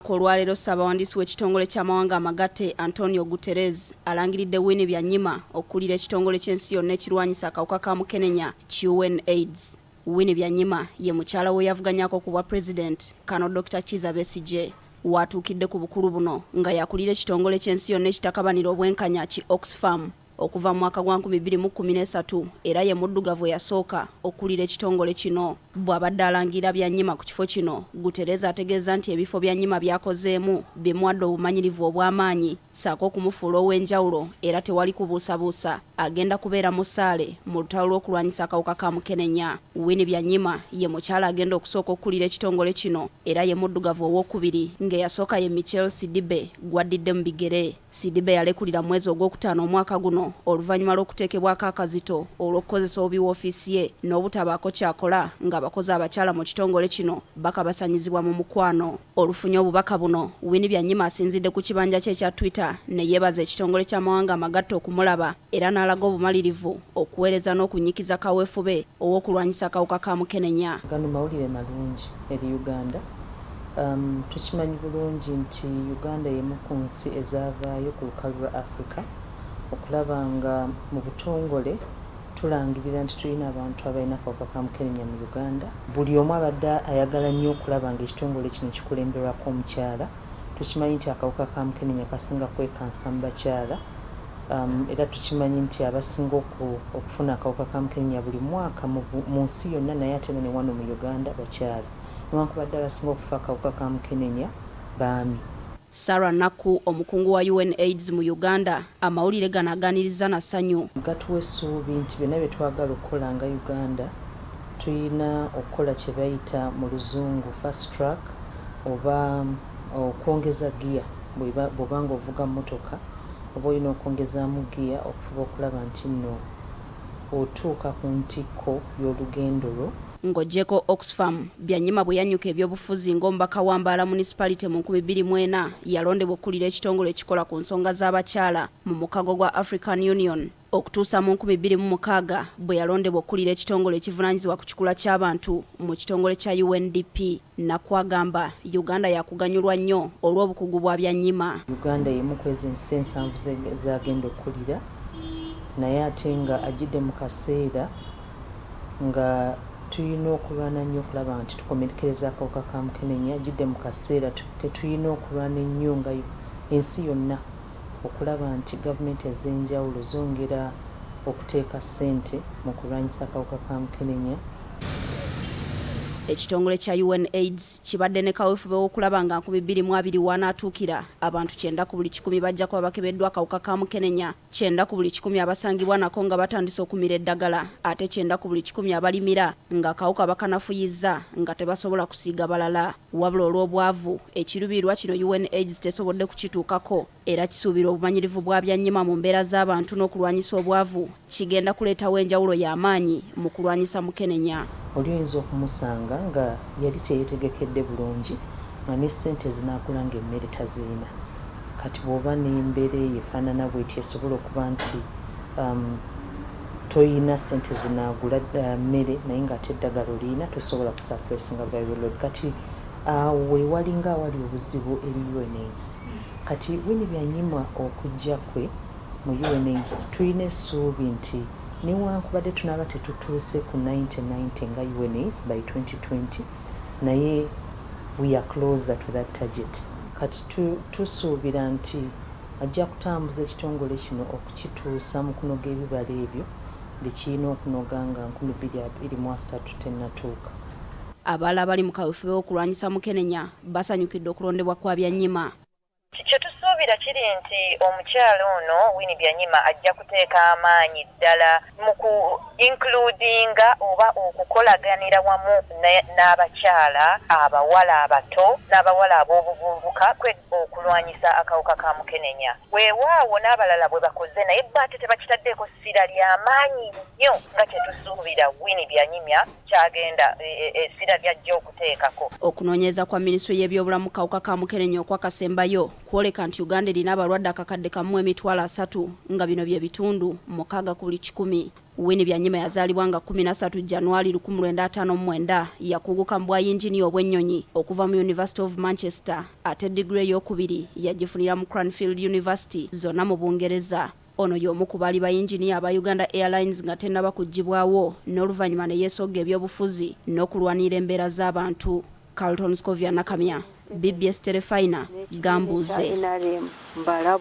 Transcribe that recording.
Olunaku olwaleero Ssaabawandiisi w'ekitongole ky'amawanga amagatte Antonio Guterres alangiridde Winnie Byanyima okukulira ekitongole ky'ensi yonna ekirwanyisa akawuka ka mukenenya UNAIDS. Winnie Byanyima ye mukyala we yavuganyako ku bwa President Kano Dr. Kizza Besigye watuukidde ku bukulu buno nga yakulira ekitongole ky'ensi yonna ekitakabanira obwenkanya ki Oxfam okuva mu mwaka gwa 2013 era ye muddugavu yasooka okulira ekitongole kino. Bw'abadde alangira Byanyima ku kifo kino, Guterres ategeeza nti ebifo Byanyima byakozeemu bimuwadde obumanyirivu obw'amaanyi ssaako okumufuula ow'enjawulo era tewali kubuusabuusa agenda kubeera mu ssaale mu lutalo lw'okulwanyisa akawuka ka mukenenya. Winnie Byanyima ye mukyala agenda okusooka okulira ekitongole kino era ye muddugavu ow'okubiri ng'eyasooka ye Michelle Sidibe gwaddidde mu bigere. Sidibe yalekulira mwezi ogw'okutaano omwaka guno oluvannyuma lw'okuteekebwako akazito olw'okukozesa obubi w'ofiisi ye n'obutabaako kyakola ng'abakozi abakyala mu kitongole kino bakabasanyizibwa mu mukwano. Olufunye obubaka buno, Winnie Byanyima asinzidde ku kibanja kye ekya Twitter ne yeebaza ekitongole ky'amawanga amagatte okumulaba era n'alaga obumalirivu okuweereza n'okunyikiza kaweefube ow'okulwanyisa akawuka ka mukenenya. Gano mawulire malungi eri Uganda. Tukimanyi bulungi nti Uganda y'emu ku nsi ezaavaayo ku lukalu lwa Africa okulaba nga mu butongole tulangirira nti tulina abantu abalina akawuka ka mukenenya mu Uganda. Buli omu abadde ayagala nnyo okulaba nga ekitongole kino kikulemberwako omukyala. Tukimanyi nti akawuka ka mukenenya kasinga kwekansa mu bakyala. Era tukimanyi nti abasinga okufuna akawuka ka mukenenya buli mwaka mu nsi yonna naye ate ne wano mu Uganda bakyala. Newankubadde abasinga okufa akawuka ka mukenenya baami. Sarah Naku, omukungu wa UNAIDS mu Uganda, amawulire gano aganiriza na ssanyu. Gatuwa essuubi nti byonna bye twagala okukola nga Uganda tulina okukola kye bayita mu luzungu fast track oba okwongeza giya bw'oba ng'ovuga mmotoka oba olina okwongezaamu giya okufuba okulaba nti nno otuuka ku ntikko y'olugendo lwo. Ng'oggyeko Oxfam, Byanyima bwe yanyuka ebyobufuzi ng'omubaka wa Mbaala Municipality mu 2004 yalondebwa okulira ekitongole ekikola ku nsonga z'abakyala mu mukago gwa African Union okutuusa mu 2006 bwe yalondebwa okulira ekitongole ekivunaanyizibwa ku kikula ky'abantu mu kitongole kya UNDP. Nakwagamba Uganda yakuganyulwa nnyo olw'obukugu bwa Byanyima. Uganda y'emu ku ezo ensi ensanvu zagenda okulira naye ate nga ajjidde mu kaseera nga tuyina okulwana nnyo okulaba nti tukomekereza akawuka ka mukenenya. Ajjidde mu kaseera tuyina okulwana ennyo nga ensi yonna okulaba nti gavumenti ez'enjawulo zongera okuteeka ssente mu kulwanyisa akawuka ka mukenenya. Ekitongole kya UNAIDS kibadde ne kaweefube w'okulaba nga 2020 wanaatuukira abantu 9 ku buli 100 bajja kuba bakebeddwa akawuka ka mukenenya, 9 ku buli 100 abasangibwa nako nga batandise okumira eddagala, ate 9 ku buli 100 abalimira nga akawuka bakanafuyizza nga tebasobola kusiiga balala. Wabula olw'obwavu ekiruubirirwa kino UNAIDS tesobodde kukituukako era kisuubira obumanyirivu bwa Byanyima mu mbeera z'abantu n'okulwanyisa obwavu kigenda kuleetawo enjawulo y'amaanyi mu kulwanyisa mukenenya. Oli oyinza okumusanga nga yali teyeetegekedde bulungi nga ne ssente zinaagula ng'emmere tazirina. Kati bw'oba n'embeera efaanana bw'eti esobola okuba nti toyina ssente zinaagula mmere naye ng'ate eddagala oliyina tosobola kusappresinga viral. Kati awo weewalinga awali obuzibu eri UNAIDS. Kati Winnie Byanyima okujja kwe mu UNAIDS tulina essuubi nti newankubadde tunaaba tetutuuse ku 90 nga UNAIDS by 2020 naye we are closer to that target. Kati tusuubira nti ajja kutambuza ekitongole kino okukituusa mu kunoga ebibala ebyo bye kirina okunoga nga 2023 tennatuuka. Abaala abali mu kaweefube w'okulwanyisa mukenenya basanyukidde okulondebwa kwa Byanyima. Kye tusuubira kiri nti omukyala ono Winnie Byanyima ajja kuteeka amaanyi ddala mu ku includinga oba okukolaganira wamu n'abakyala abawala abato n'abawala ab'obuvubuka okulwanyisa akawuka ka mukenenya. Weewaawo n'abalala bwe bakoze naye ate tebakitaddeeko ssira ly'amaanyi nnyo nga kye tusuubira Winnie Byanyima kyagenda essira ly'ajja okuteekako. Okunoonyereza kwa Minisitule y'ebyobulamu kawuka ka mukenenya okwakasembayo kwoleka nti Uganda erina abalwadde akakadde kamu 3 nga bino bye bitundu 6 ku buli 100. Winnie Byanyima yazaalibwa nga 13 Januari 1959 yakuguka mu bwayinginiya obw'ennyonyi okuva mu University of Manchester ate digule ey'okubiri yagifunira mu Cranfield University zonna mu Bungereza. Ono y'omu ku baali bayinginiya aba Uganda Airlines nga tennaba kuggibwawo n'oluvannyuma ne yeesogga ebyobufuzi n'okulwanira embeera z'abantu. Carlton Scovia Nakamya, BBS Telefina, Gambuze.